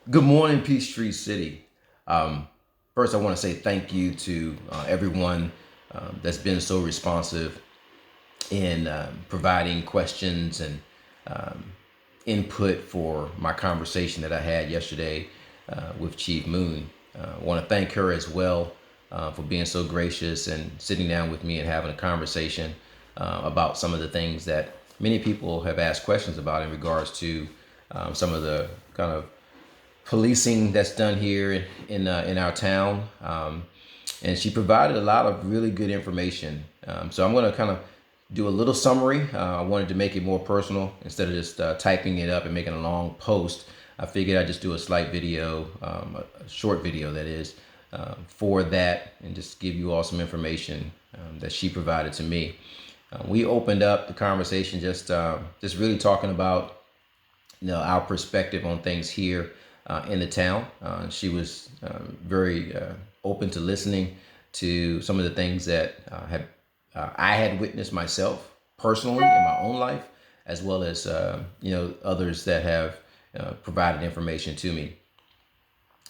Good morning, Peachtree City. Um, First, I want to say thank you to everyone that's been so responsive in providing questions and input for my conversation that I had yesterday with Chief Moon. I want to thank her as well for being so gracious and sitting down with me and having a conversation about some of the things that many people have asked questions about in regards to some of the kind of policing that's done here in our town. And she provided a lot of really good information. So I'm going to kind of do a little summary. I wanted to make it more personal instead of just typing it up and making a long post. I figured I'd just do a slight video, a short video that is, for that, and just give you all some information that she provided to me. We opened up the conversation just really talking about our perspective on things here in the town. She was very open to listening to some of the things that I had witnessed myself personally in my own life, as well as others that have provided information to me.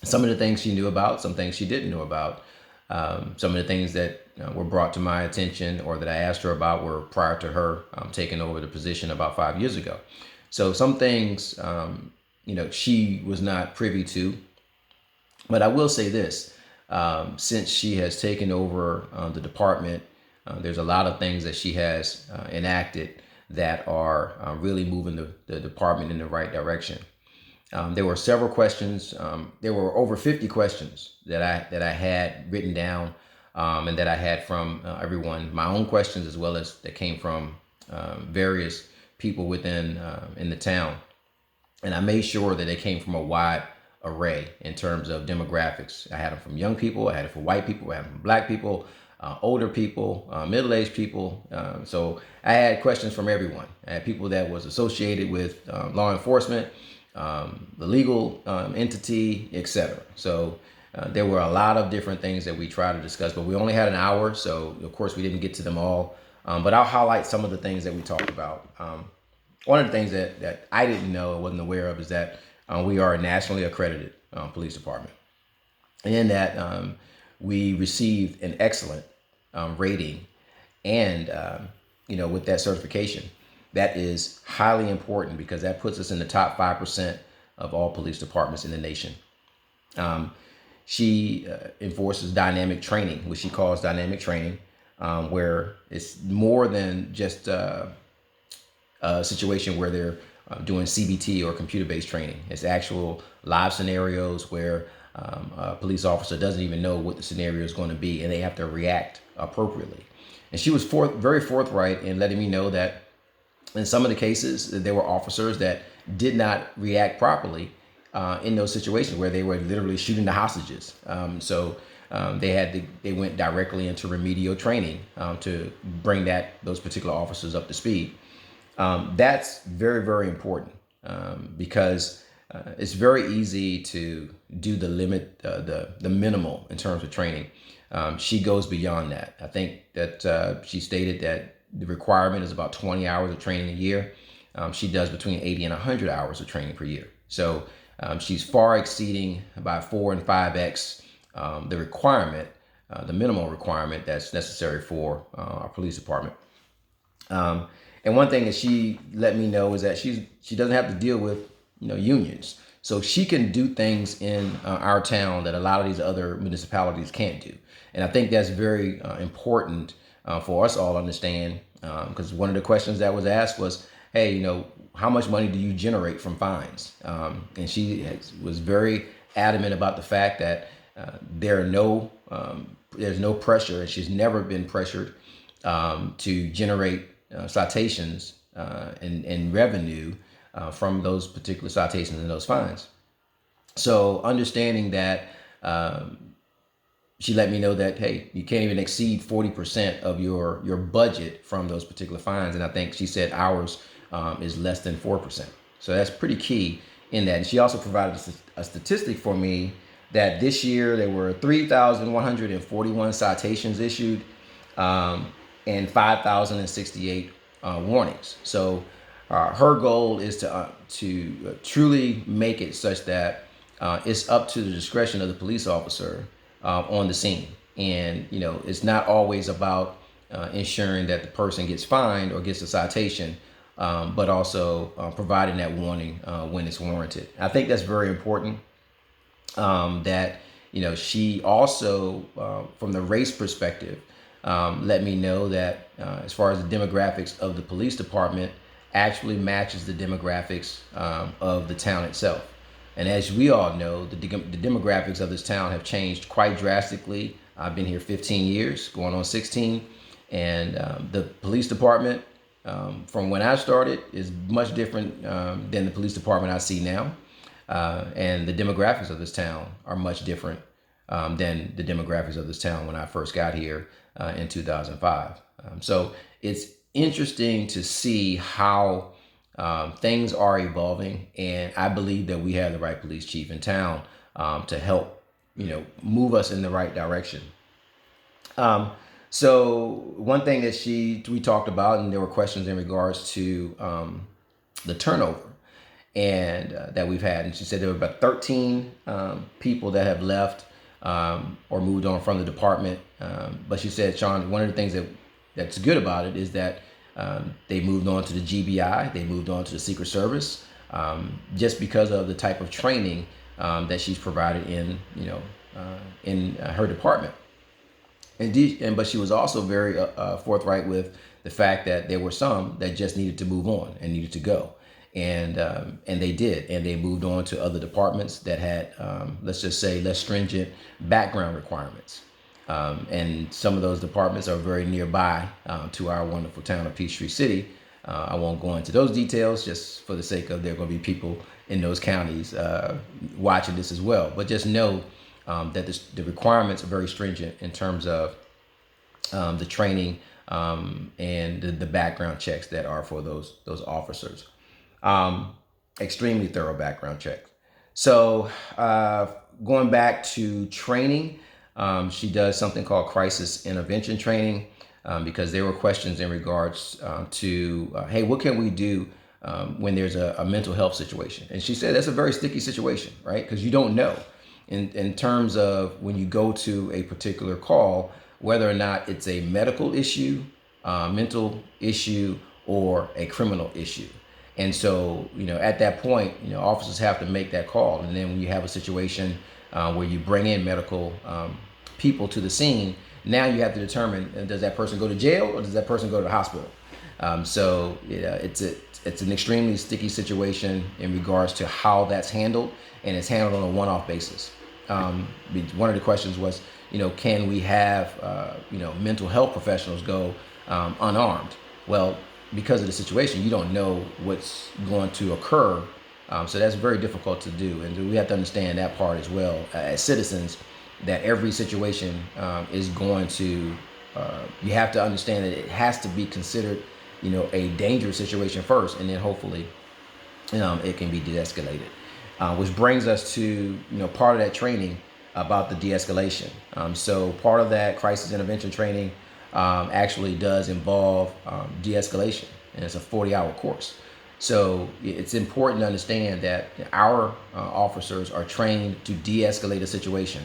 Some of the things she knew about, some things she didn't know about. Some of the things that were brought to my attention or that I asked her about were prior to her taking over the position about 5 years ago. So some things, she was not privy to. But I will say this, since she has taken over the department, there's a lot of things that she has enacted that are really moving the department in the right direction. There were several questions. There were over 50 questions that I had written down, and that I had from everyone. My own questions, as well as that came from various people within in the town, and I made sure that they came from a wide array in terms of demographics. I had them from young people. I had it for white people. I had them from black people, older people, middle-aged people. So I had questions from everyone. I had people that was associated with law enforcement, the legal entity, etc. So there were a lot of different things that we tried to discuss, but we only had an hour, so of course we didn't get to them all. But I'll highlight some of the things that we talked about. One of the things that I didn't know and wasn't aware of is that we are a nationally accredited police department, and in that we received an excellent rating, and with that certification, that is highly important because that puts us in the top 5% of all police departments in the nation. She enforces dynamic training, which she calls dynamic training, where it's more than just a situation where they're doing CBT or computer-based training. It's actual live scenarios where a police officer doesn't even know what the scenario is going to be, and they have to react appropriately. And she was very forthright in letting me know that in some of the cases, there were officers that did not react properly in those situations where they were literally shooting the hostages. They went directly into remedial training to bring those particular officers up to speed. That's very, very important because it's very easy to do the minimal in terms of training. She goes beyond that. I think that she stated that the requirement is about 20 hours of training a year. She does between 80 and 100 hours of training per year. So she's far exceeding by 4 and 5x the requirement, the minimum requirement that's necessary for our police department. And one thing that she let me know is that she doesn't have to deal with unions, so she can do things in our town that a lot of these other municipalities can't do. And I think that's very important for us all to understand, because one of the questions that was asked was, "Hey, how much money do you generate from fines?" And she was very adamant about the fact that there's no pressure, and she's never been pressured to generate citations and revenue from those particular citations and those fines. So understanding that, she let me know that, hey, you can't even exceed 40% of your budget from those particular fines. And I think she said ours is less than 4%. So that's pretty key in that. And she also provided a statistic for me that this year there were 3,141 citations issued, and 5,068 warnings. So her goal is to truly make it such that it's up to the discretion of the police officer on the scene. And, it's not always about ensuring that the person gets fined or gets a citation, but also providing that warning when it's warranted. I think that's very important. That she also, from the race perspective, let me know that as far as the demographics of the police department actually matches the demographics of the town itself. And as we all know, the demographics of this town have changed quite drastically. I've been here 15 years, going on 16, and the police department from when I started is much different than the police department I see now. And the demographics of this town are much different than the demographics of this town when I first got here in 2005. So it's interesting to see how things are evolving, and I believe that we have the right police chief in town to help, move us in the right direction. So one thing that we talked about, and there were questions in regards to the turnover and that we've had. And she said there were about 13 people that have left or moved on from the department. But she said, Sean, one of the things that's good about it is that they moved on to the GBI, they moved on to the Secret Service, just because of the type of training that she's provided in her department. But she was also very forthright with the fact that there were some that just needed to move on and needed to go. And they did, and they moved on to other departments that had, let's just say, less stringent background requirements. And some of those departments are very nearby to our wonderful town of Peachtree City. I won't go into those details just for the sake of there are going to be people in those counties watching this as well. But just know that the requirements are very stringent in terms of the training and the background checks that are for those officers. Extremely thorough background checks. So going back to training, she does something called crisis intervention training because there were questions in regards to, hey, what can we do when there's a mental health situation? And she said that's a very sticky situation, right? Because you don't know in terms of when you go to a particular call, whether or not it's a medical issue, mental issue, or a criminal issue. And so, at that point, officers have to make that call. And then when you have a situation where you bring in medical people to the scene, now you have to determine, does that person go to jail or does that person go to the hospital? So it's an extremely sticky situation in regards to how that's handled, and it's handled on a one-off basis. One of the questions was, can we have, mental health professionals go unarmed? Well, because of the situation, you don't know what's going to occur. So that's very difficult to do. And we have to understand that part as well as citizens, that every situation is going to, you have to understand that it has to be considered, a dangerous situation first, and then hopefully it can be de-escalated. Which brings us to, part of that training about the de-escalation. So part of that crisis intervention training actually does involve de-escalation, and it's a 40-hour course. So it's important to understand that our officers are trained to de-escalate a situation.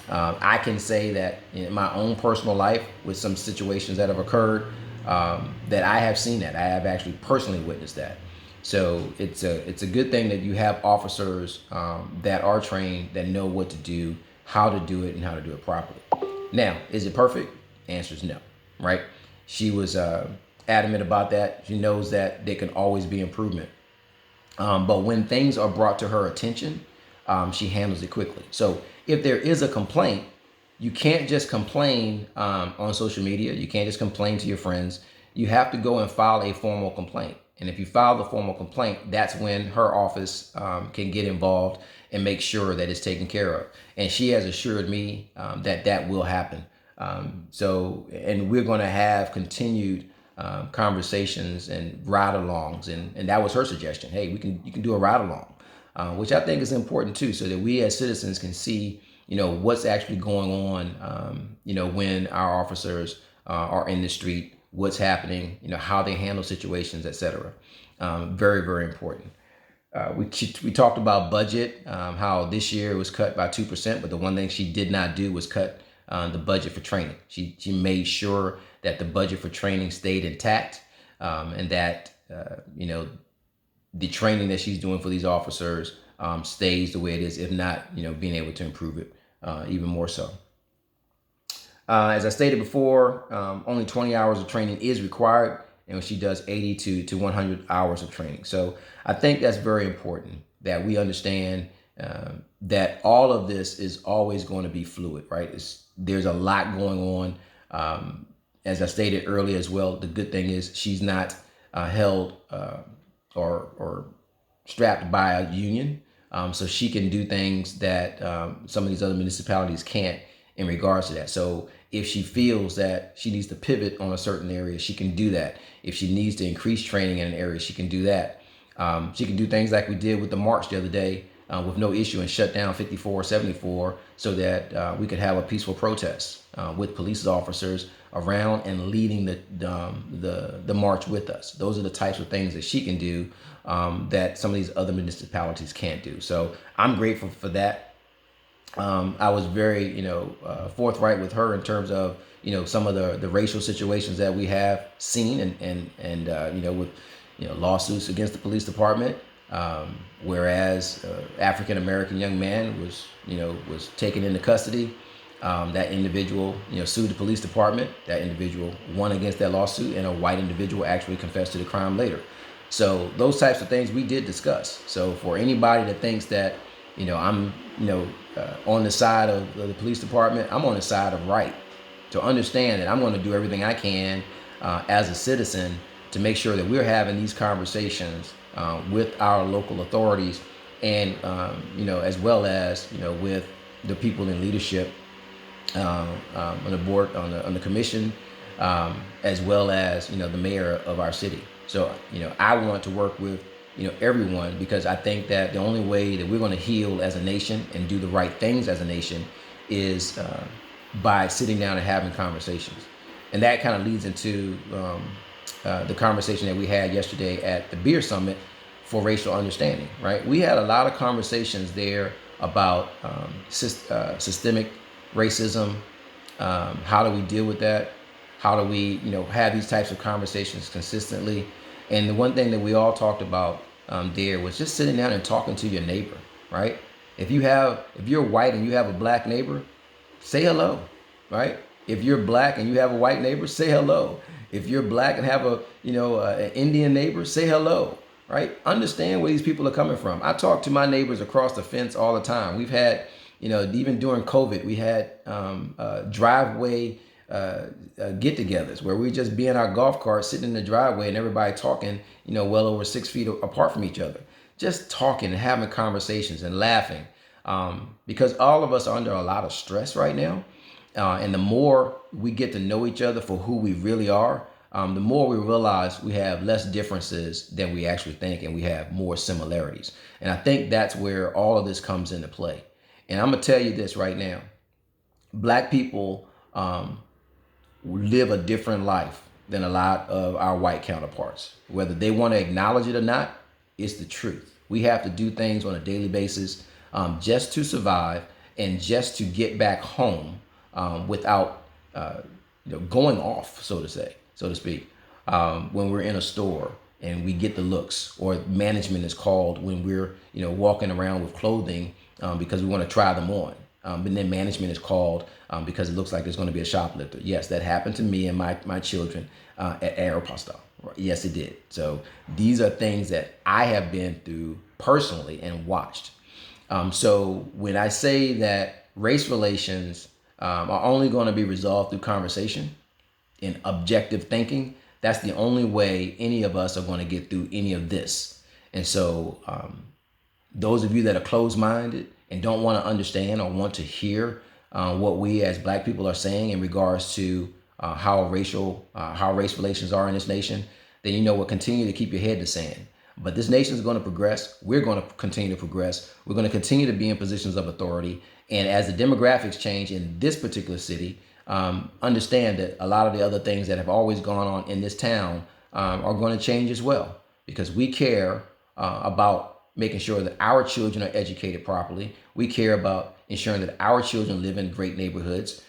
I can say that in my own personal life, with some situations that have occurred, that I have seen that. I have actually personally witnessed that. So it's a good thing that you have officers that are trained, that know what to do, how to do it, and how to do it properly. Now, is it perfect? Answer is no, right? She was adamant about that. She knows that there can always be improvement. But when things are brought to her attention, she handles it quickly. So if there is a complaint, you can't just complain on social media. You can't just complain to your friends. You have to go and file a formal complaint. And if you file the formal complaint, that's when her office can get involved and make sure that it's taken care of. And she has assured me that will happen. And we're going to have continued conversations and ride-alongs, and that was her suggestion. Hey, you can do a ride-along, which I think is important too, so that we as citizens can see, what's actually going on, when our officers are in the street, what's happening, how they handle situations, etc. Very, very important. We talked about budget, how this year it was cut by 2%, but the one thing she did not do was cut the budget for training. She made sure that the budget for training stayed intact, and that the training that she's doing for these officers stays the way it is, if not being able to improve it even more so. As I stated before, only 20 hours of training is required, and she does 80 to 100 hours of training. So I think that's very important that we understand that all of this is always going to be fluid, right? There's a lot going on. As I stated earlier as well, the good thing is she's not held or strapped by a union. So she can do things that some of these other municipalities can't in regards to that. So if she feels that she needs to pivot on a certain area, she can do that. If she needs to increase training in an area, she can do that. She can do things like we did with the march the other day with no issue and shut down 5474 so that we could have a peaceful protest with police officers around and leading the march with us. Those are the types of things that she can do that some of these other municipalities can't do. So I'm grateful for that. I was very, forthright with her in terms of, some of the racial situations that we have seen and with, lawsuits against the police department. Whereas African American young man was taken into custody. That individual, sued the police department. That individual won against that lawsuit, and a white individual actually confessed to the crime later. So those types of things we did discuss. So for anybody that thinks that, I'm, on the side of the police department, I'm on the side of right. To understand that I'm going to do everything I can as a citizen to make sure that we're having these conversations with our local authorities, and as well as with the people in leadership on the board, on the commission, as well as the mayor of our city. So I want to work with everyone, because I think that the only way that we're going to heal as a nation and do the right things as a nation is by sitting down and having conversations. And that kind of leads into the conversation that we had yesterday at the Beer Summit for racial understanding, right? We had a lot of conversations there about systemic racism. How do we deal with that? How do we, have these types of conversations consistently? And the one thing that we all talked about there was just sitting down and talking to your neighbor, right? If you're white and you have a black neighbor, say hello, right? If you're black and you have a white neighbor, say hello. If you're black and have an Indian neighbor, say hello, right? Understand where these people are coming from. I talk to my neighbors across the fence all the time. We've had, even during COVID, we had driveway get-togethers where we just be in our golf cart sitting in the driveway and everybody talking, well over 6 feet apart from each other, just talking and having conversations and laughing, because all of us are under a lot of stress right now, and the more we get to know each other for who we really are, the more we realize we have less differences than we actually think, and we have more similarities. And I think that's where all of this comes into play. And I'm gonna tell you this right now: black people live a different life than a lot of our white counterparts. Whether they want to acknowledge it or not, it's the truth. We have to do things on a daily basis just to survive and just to get back home without going off, so to speak. When we're in a store and we get the looks, or management is called when we're walking around with clothing because we want to try them on. But then management is called because it looks like there's going to be a shoplifter. Yes, that happened to me and my children at Aeropostale. Yes, it did. So these are things that I have been through personally and watched. So when I say that race relations are only going to be resolved through conversation and objective thinking, that's the only way any of us are going to get through any of this. And so those of you that are closed-minded and don't want to understand or want to hear what we as black people are saying in regards to how race relations are in this nation, then we'll continue to keep your head in the sand. But this nation is going to progress. We're going to continue to progress. We're going to continue to be in positions of authority. And as the demographics change in this particular city, understand that a lot of the other things that have always gone on in this town are going to change as well, because we care about making sure that our children are educated properly. We care about ensuring that our children live in great neighborhoods.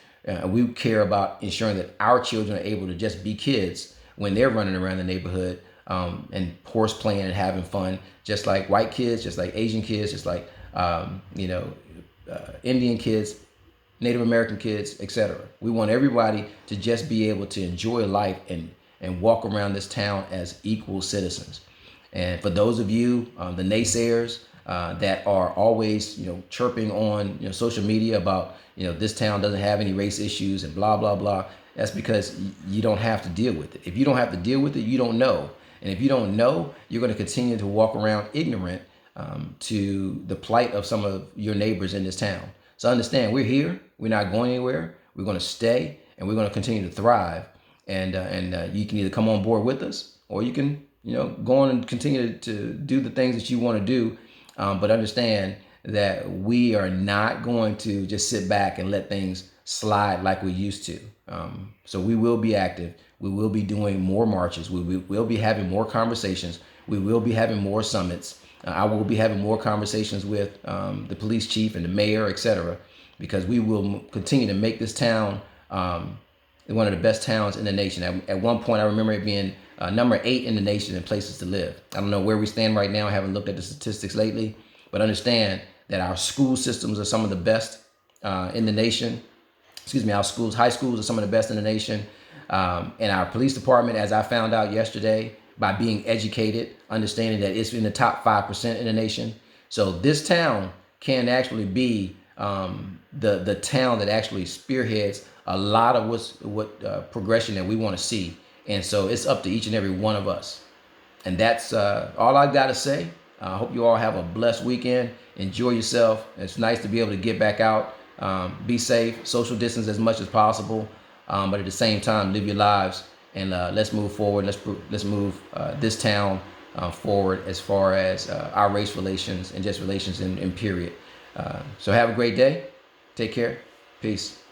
We care about ensuring that our children are able to just be kids when they're running around the neighborhood, and horse playing and having fun, just like white kids, just like Asian kids, just like Indian kids, Native American kids, etc. We want everybody to just be able to enjoy life and walk around this town as equal citizens. And for those of you, the naysayers that are always, chirping on, social media about, this town doesn't have any race issues and blah blah blah. That's because you don't have to deal with it. If you don't have to deal with it, you don't know. And if you don't know, you're going to continue to walk around ignorant to the plight of some of your neighbors in this town. So understand, we're here. We're not going anywhere. We're going to stay, and we're going to continue to thrive. And you can either come on board with us, or you can, go on and continue to do the things that you want to do. But understand that we are not going to just sit back and let things slide like we used to. So we will be active. We will be doing more marches. We will be having more conversations. We will be having more summits. I will be having more conversations with the police chief and the mayor, etc., because we will continue to make this town one of the best towns in the nation. At one point, I remember it being number 8 in the nation in places to live. I don't know where we stand right now. I haven't looked at the statistics lately, but understand that our school systems are some of the best in the nation. Excuse me, our schools, high schools are some of the best in the nation. And our police department, as I found out yesterday, by being educated, understanding that it's in the top 5% in the nation. So this town can actually be the town that actually spearheads a lot of what progression that we want to see. And so it's up to each and every one of us. And that's all I got to say. I hope you all have a blessed weekend. Enjoy yourself. It's nice to be able to get back out. Be safe, social distance as much as possible, but at the same time, live your lives, and let's move forward. Let's move this town forward as far as our race relations and just relations in period. So have a great day. Take care. Peace.